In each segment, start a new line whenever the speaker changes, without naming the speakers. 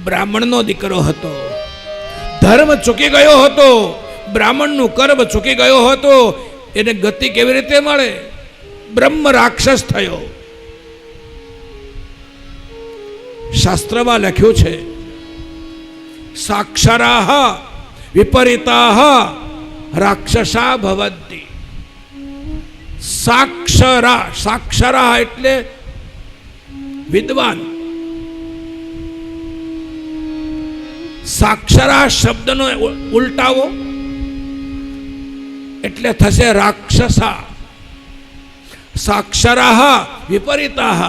બ્રાહ્મણનો દીકરો હતો, ધર્મ ચૂકી ગયો હતો, બ્રાહ્મણનું કર્મ ચૂકી ગયો હતો, એને ગતિ કેવી રીતે મળે? બ્રહ્મ રાક્ષસ થયો. શાસ્ત્રમાં લખ્યું છે, સાક્ષરાહ વિપરીતાહ રાક્ષસા ભવંતિ. સાક્ષરા એટલે વિદ્વાન. સાક્ષરા શબ્દનો ઉલટાવો એટલે થશે રાક્ષસા. સાક્ષરાહ વિપરીતાહ.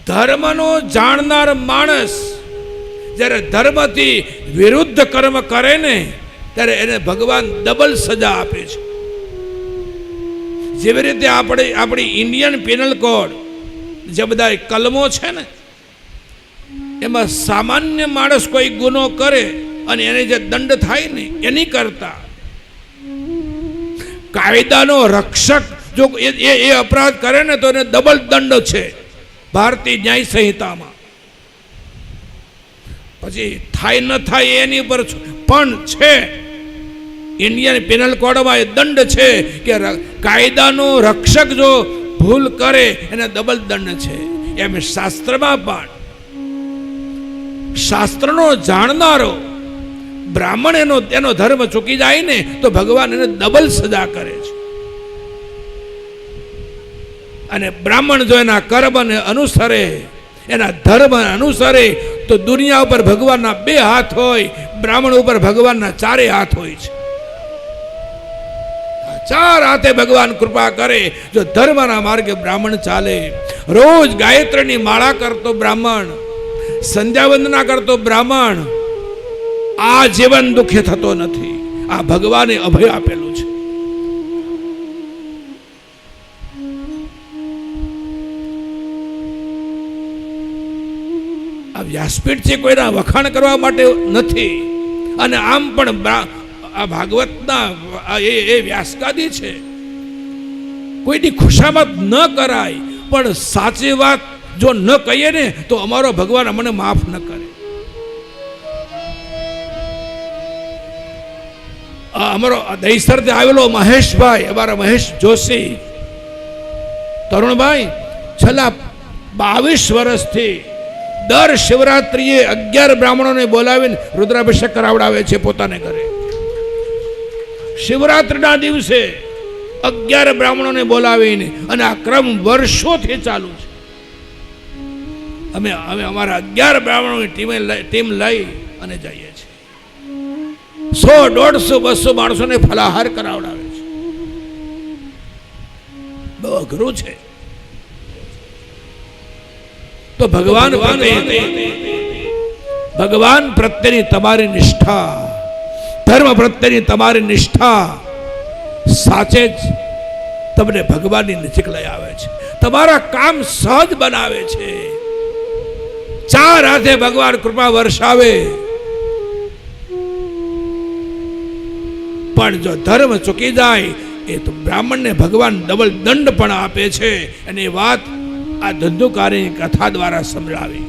ધર્મનો જાણનાર માણસ જ્યારે ધર્મથી વિરુદ્ધ કર્મ કરે ને ત્યારે એને ભગવાન ડબલ સજા આપે છે. જેવી રીતે આપણી ઇન્ડિયન પેનલ કોડ જે બધા કલમો છે ને, એમાં સામાન્ય માણસ કોઈ ગુનો કરે અને એને જે દંડ થાય ને એની કરતા કાયદાનો રક્ષક જો એ અપરાધ કરે ને તો એને ડબલ દંડ છે ભારતીય ન્યાય સંહિતામાં. પછી થાય ન થાય એની પર પણ છે ઇન્ડિયન પેનલ કોડમાં એ દંડ છે કે કાયદાનો રક્ષક જો ભૂલ કરે એને ડબલ દંડ છે. એમ શાસ્ત્રમાં પણ શાસ્ત્રનો જાણનારો બ્રાહ્મણ એનો ધર્મ ચૂકી જાય ને તો ભગવાન એને ડબલ સજા કરે છે. અને બ્રાહ્મણ જો એના કર્મને અનુસરે, એના ધર્મ અનુસરે તો દુનિયા ઉપર ભગવાનના 2 હાથ હોય, બ્રાહ્મણ ઉપર ભગવાનના 4 હાથ હોય છે. 4 હાથે ભગવાન કૃપા કરે જો ધર્મના માર્ગે બ્રાહ્મણ ચાલે. રોજ ગાયત્રીની માળા કરતો બ્રાહ્મણ, સંધ્યા વંદના કરતો બ્રાહ્મણ આ જીવન દુઃખી થતો નથી. આ ભગવાને અભય આપેલું છે. આ વ્યાસપીઠ છે કોઈના વખાણ કરવા માટે નથી. અને આમ પણ આ ભાગવતના એ વ્યાસગાદી છે, કોઈની ખુશામત ન કરાય. પણ સાચી વાત જો ન કહીએ ને તો અમારો ભગવાન અમને માફ ન કરે. અમારો દહીસરથી આવેલો મહેશભાઈ, અમારા મહેશ જોશી તરુણભાઈ છેલ્લા 22 વર્ષથી દર શિવરાત્રિએ 11 બ્રાહ્મણોને બોલાવીને રુદ્રાભિષેક કરાવડાવે છે પોતાને ઘરે. શિવરાત્રિના દિવસે 11 બ્રાહ્મણોને બોલાવીને, અને આ ક્રમ વર્ષોથી ચાલુ છે. અમે અમારા 11 બ્રાહ્મણોની ટીમ લઈ અને જઈએ છીએ. 100, 150, 200 માણસોને ફલાહાર કરાવડાવે છે. બહુ અઘરું છે. તો ભગવાન પ્રત્યેની તમારી નિષ્ઠા, ધર્મ પ્રત્યેની તમારી નિષ્ઠા સાચે જ તમને ભગવાનની નજીક લઈ આવે છે. તમારા કામ સહજ બનાવે છે. 4 હાથે ભગવાન કૃપા વર્ષાવે. પણ જો ધર્મ ચૂકી જાય એ તો બ્રાહ્મણને ભગવાન ડબલ દંડ પણ આપે છે. અને એ વાત આ ધંધુકારી કથા દ્વારા સમજાવી.